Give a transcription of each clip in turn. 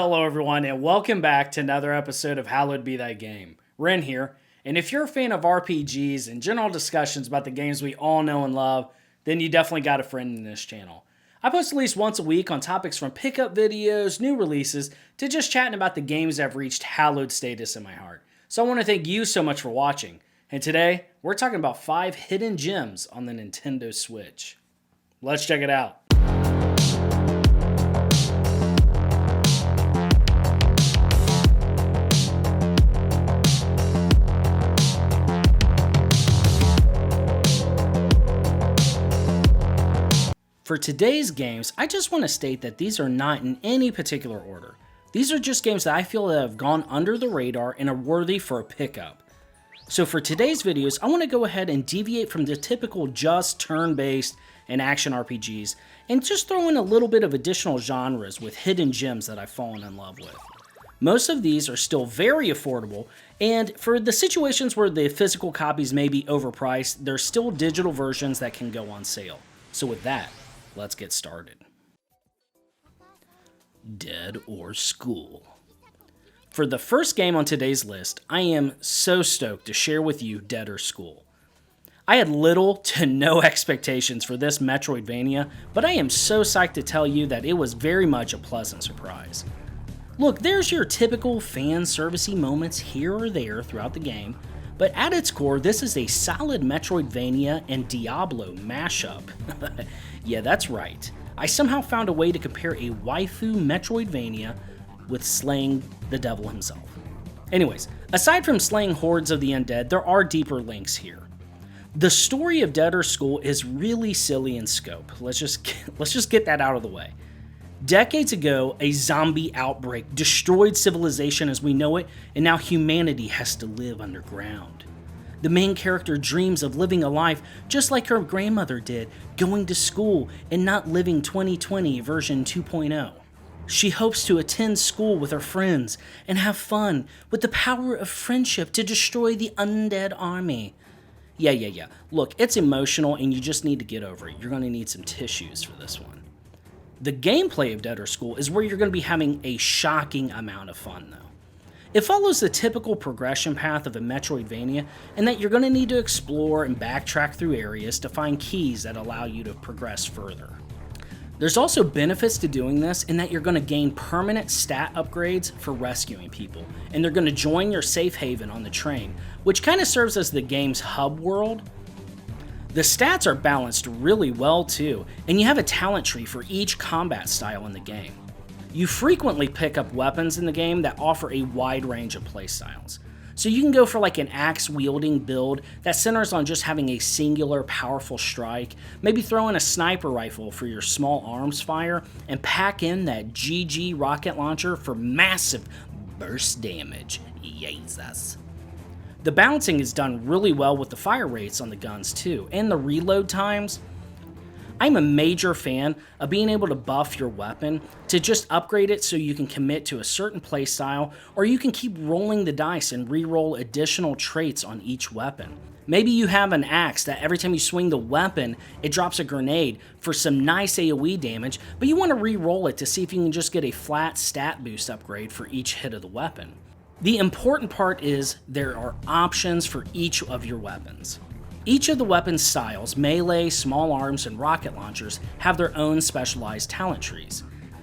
Hello everyone and welcome back to another episode of Hallowed Be Thy Game. Ren here, and if you're a fan of RPGs and general discussions about the games we all know and love, then you definitely got a friend in this channel. I post at least once a week on topics from pickup videos, new releases, to just chatting about the games that have reached hallowed status in my heart. So I want to thank you so much for watching, and today we're talking about 5 hidden gems on the Nintendo Switch. Let's check it out. For today's games, I just want to state that these are not in any particular order. These are just games that I feel that have gone under the radar and are worthy for a pickup. So for today's videos, I want to go ahead and deviate from the typical just turn-based and action RPGs and just throw in a little bit of additional genres with hidden gems that I've fallen in love with. Most of these are still very affordable, and for the situations where the physical copies may be overpriced, there's still digital versions that can go on sale. So with that, let's get started. Dead or School. For the first game on today's list, I am so stoked to share with you Dead or School. I had little to no expectations for this Metroidvania, but I am so psyched to tell you that it was very much a pleasant surprise. Look, there's your typical fan servicey moments here or there throughout the game, but at its core, this is a solid Metroidvania and Diablo mashup. Yeah, that's right. I somehow found a way to compare a waifu Metroidvania with slaying the devil himself. Anyways, aside from slaying hordes of the undead, there are deeper links here. The story of Dead or School is really silly in scope. Let's just get that out of the way. Decades ago, a zombie outbreak destroyed civilization as we know it, and now humanity has to live underground. The main character dreams of living a life just like her grandmother did, going to school and not living 2020 version 2.0. She hopes to attend school with her friends and have fun with the power of friendship to destroy the undead army. Yeah. Look, it's emotional and you just need to get over it. You're going to need some tissues for this one. The gameplay of Dead or School is where you're going to be having a shocking amount of fun, though. It follows the typical progression path of a Metroidvania in that you're going to need to explore and backtrack through areas to find keys that allow you to progress further. There's also benefits to doing this in that you're going to gain permanent stat upgrades for rescuing people, and they're going to join your safe haven on the train, which kind of serves as the game's hub world. The stats are balanced really well too, and you have a talent tree for each combat style in the game. You frequently pick up weapons in the game that offer a wide range of playstyles. So you can go for like an axe-wielding build that centers on just having a singular powerful strike, maybe throw in a sniper rifle for your small arms fire, and pack in that GG rocket launcher for massive burst damage. Jesus. The balancing is done really well with the fire rates on the guns too, and the reload times. I'm a major fan of being able to buff your weapon to just upgrade it so you can commit to a certain playstyle, or you can keep rolling the dice and re-roll additional traits on each weapon. Maybe you have an axe that every time you swing the weapon, it drops a grenade for some nice AoE damage, but you want to re-roll it to see if you can just get a flat stat boost upgrade for each hit of the weapon. The important part is there are options for each of your weapons. Each of the weapon styles, melee, small arms, and rocket launchers, have their own specialized talent trees.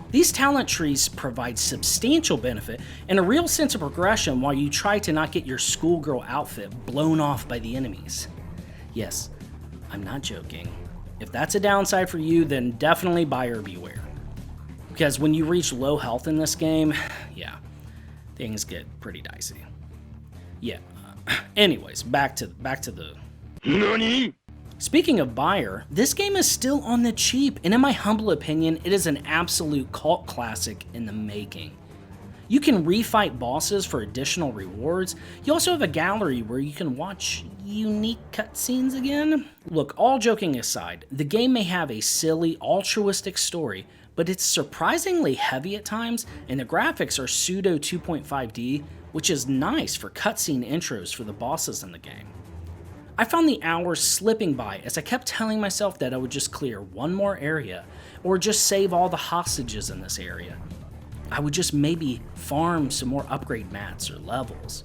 These talent trees provide substantial benefit and a real sense of progression while you try to not get your schoolgirl outfit blown off by the enemies. Yes, I'm not joking. If that's a downside for you, then definitely buyer beware. Because when you reach low health in this game, yeah, things get pretty dicey. Yeah, anyways, back to the... NANI?! Speaking of buyer, this game is still on the cheap, and in my humble opinion, it is an absolute cult classic in the making. You can refight bosses for additional rewards. You also have a gallery where you can watch unique cutscenes again. Look, all joking aside, the game may have a silly, altruistic story, but it's surprisingly heavy at times, and the graphics are pseudo 2.5D, which is nice for cutscene intros for the bosses in the game. I found the hours slipping by as I kept telling myself that I would just clear one more area, or just save all the hostages in this area. I would just maybe farm some more upgrade mats or levels.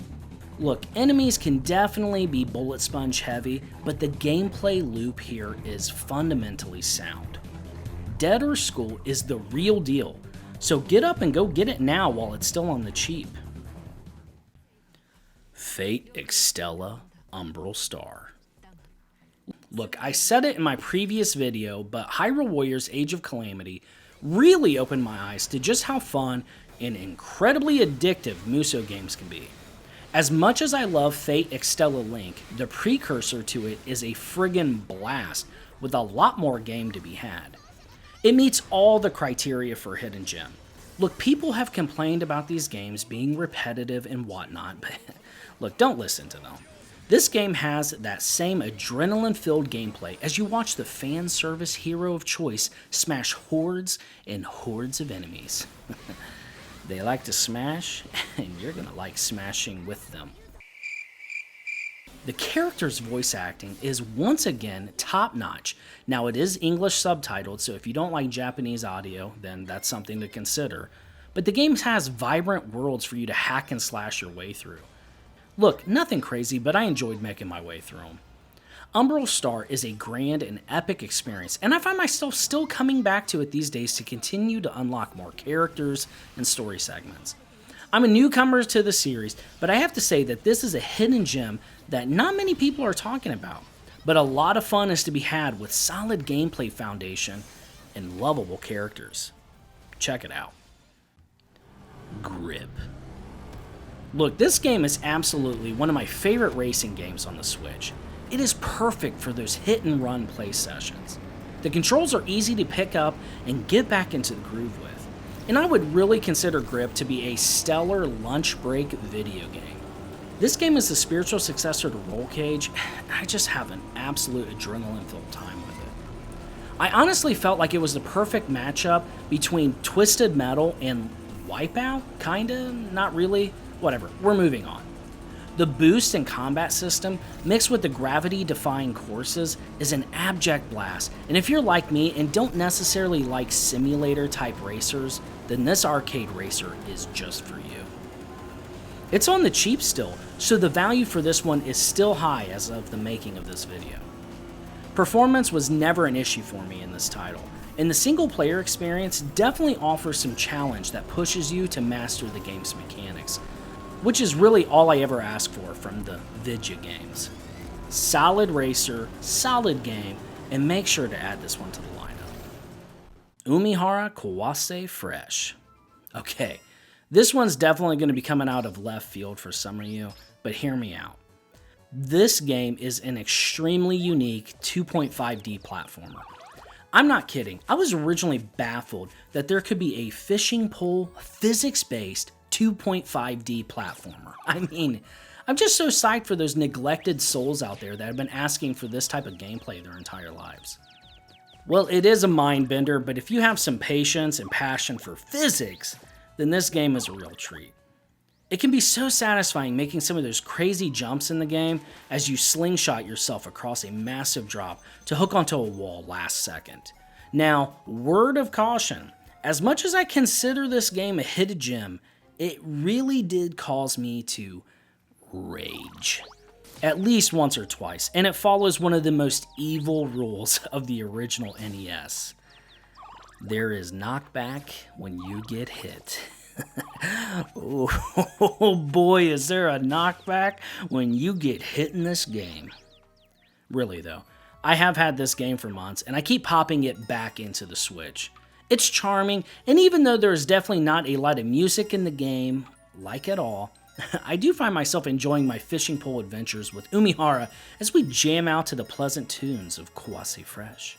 Look, enemies can definitely be bullet sponge heavy, but the gameplay loop here is fundamentally sound. Dead or School is the real deal, so get up and go get it now while it's still on the cheap. Fate Extella Umbral Star. Look, I said it in my previous video, but Hyrule Warriors Age of Calamity really opened my eyes to just how fun and incredibly addictive Musou games can be. As much as I love Fate Extella Link, the precursor to it is a friggin' blast with a lot more game to be had. It meets all the criteria for Hidden Gem. Look, people have complained about these games being repetitive and whatnot, but look, don't listen to them. This game has that same adrenaline-filled gameplay as you watch the fan service hero of choice smash hordes and hordes of enemies. They like to smash, and you're gonna like smashing with them. The character's voice acting is once again top-notch. Now it is English subtitled, so if you don't like Japanese audio, then that's something to consider. But the game has vibrant worlds for you to hack and slash your way through. Look, nothing crazy, but I enjoyed making my way through them. Umbral Star is a grand and epic experience, and I find myself still coming back to it these days to continue to unlock more characters and story segments. I'm a newcomer to the series, but I have to say that this is a hidden gem that not many people are talking about. But a lot of fun is to be had with solid gameplay foundation and lovable characters. Check it out. Grip. Look, this game is absolutely one of my favorite racing games on the Switch. It is perfect for those hit-and-run play sessions. The controls are easy to pick up and get back into the groove with. And I would really consider Grip to be a stellar lunch break video game. This game is the spiritual successor to Roll Cage, and I just have an absolute adrenaline-filled time with it. I honestly felt like it was the perfect matchup between Twisted Metal and Wipeout, kinda, not really, whatever, we're moving on. The boost and combat system, mixed with the gravity-defying courses, is an abject blast, and if you're like me and don't necessarily like simulator-type racers, then this arcade racer is just for you. It's on the cheap still, so the value for this one is still high as of the making of this video. Performance was never an issue for me in this title, and the single-player experience definitely offers some challenge that pushes you to master the game's mechanics, which is really all I ever ask for from the Vidya games. Solid racer, solid game, and make sure to add this one to the lineup. Umihara Kawase Fresh. Okay, this one's definitely going to be coming out of left field for some of you, but hear me out. This game is an extremely unique 2.5D platformer. I'm not kidding, I was originally baffled that there could be a fishing pole, physics-based 2.5D platformer. I mean, I'm just so psyched for those neglected souls out there that have been asking for this type of gameplay their entire lives. Well, it is a mind bender, but if you have some patience and passion for physics, then this game is a real treat. It can be so satisfying making some of those crazy jumps in the game as you slingshot yourself across a massive drop to hook onto a wall last second. Now, word of caution, as much as I consider this game a hidden gem, it really did cause me to rage. At least once or twice, and it follows one of the most evil rules of the original NES. There is knockback when you get hit. Oh boy, is there a knockback when you get hit in this game. Really though, I have had this game for months, and I keep popping it back into the Switch. It's charming, and even though there is definitely not a lot of music in the game, like at all, I do find myself enjoying my fishing pole adventures with Umihara as we jam out to the pleasant tunes of Kawase Fresh.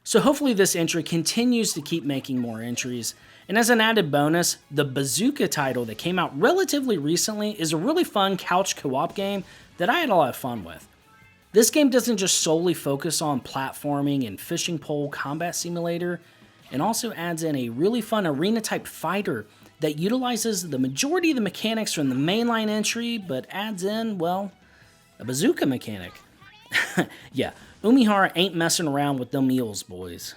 So hopefully this entry continues to keep making more entries, and as an added bonus, the Bazooka title that came out relatively recently is a really fun couch co-op game that I had a lot of fun with. This game doesn't just solely focus on platforming and fishing pole combat simulator, and also adds in a really fun arena-type fighter that utilizes the majority of the mechanics from the mainline entry, but adds in, well, a bazooka mechanic. Yeah, Umihara ain't messing around with them eels, boys.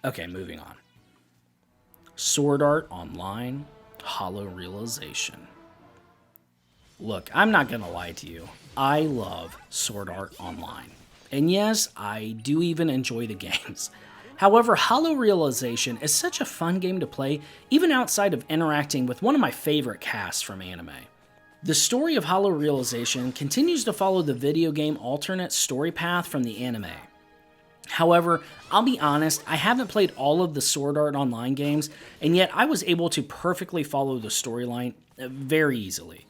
Okay, moving on. Sword Art Online HollowRealization. Look, I'm not gonna lie to you. I love Sword Art Online. And yes, I do even enjoy the games. However, HollowRealization is such a fun game to play, even outside of interacting with one of my favorite casts from anime. The story of HollowRealization continues to follow the video game alternate story path from the anime. However, I'll be honest, I haven't played all of the Sword Art Online games, and yet I was able to perfectly follow the storyline very easily.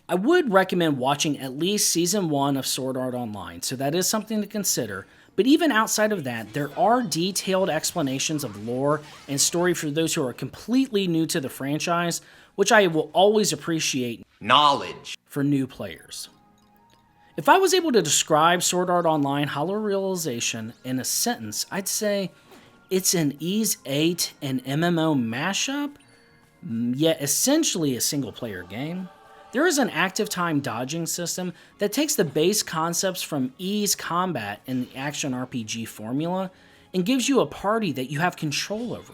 I would recommend watching at least Season 1 of Sword Art Online, so that is something to consider, but even outside of that, there are detailed explanations of lore and story for those who are completely new to the franchise, which I will always appreciate knowledge for new players. If I was able to describe Sword Art Online HollowRealization in a sentence, I'd say it's an Ys 8 and MMO mashup, yet essentially a single-player game. There is an active time dodging system that takes the base concepts from Ys combat in the action RPG formula and gives you a party that you have control over.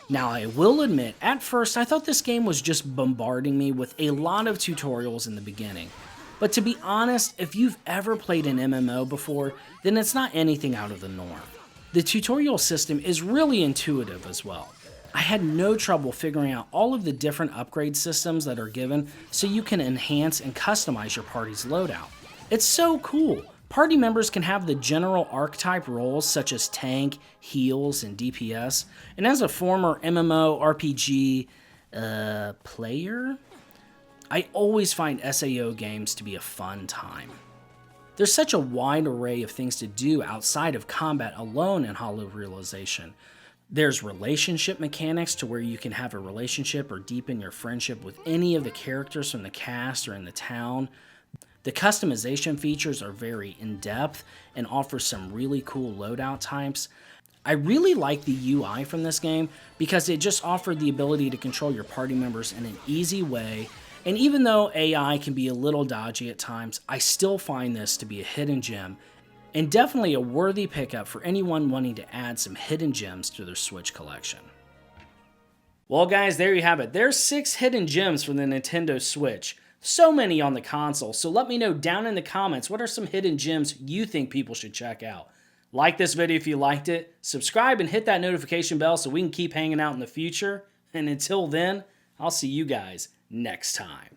Now, I will admit, at first I thought this game was just bombarding me with a lot of tutorials in the beginning. But to be honest, if you've ever played an MMO before, then it's not anything out of the norm. The tutorial system is really intuitive as well. I had no trouble figuring out all of the different upgrade systems that are given so you can enhance and customize your party's loadout. It's so cool! Party members can have the general archetype roles such as tank, heals, and DPS, and as a former MMORPG player, I always find SAO games to be a fun time. There's such a wide array of things to do outside of combat alone in HollowRealization. There's relationship mechanics to where you can have a relationship or deepen your friendship with any of the characters from the cast or in the town. The customization features are very in-depth and offer some really cool loadout types. I really like the UI from this game because it just offered the ability to control your party members in an easy way, and even though AI can be a little dodgy at times, I still find this to be a hidden gem and definitely a worthy pickup for anyone wanting to add some hidden gems to their Switch collection. Well guys, there you have it. There's 6 hidden gems for the Nintendo Switch. So many on the console, so let me know down in the comments what are some hidden gems you think people should check out. Like this video if you liked it, subscribe and hit that notification bell so we can keep hanging out in the future, and until then, I'll see you guys next time.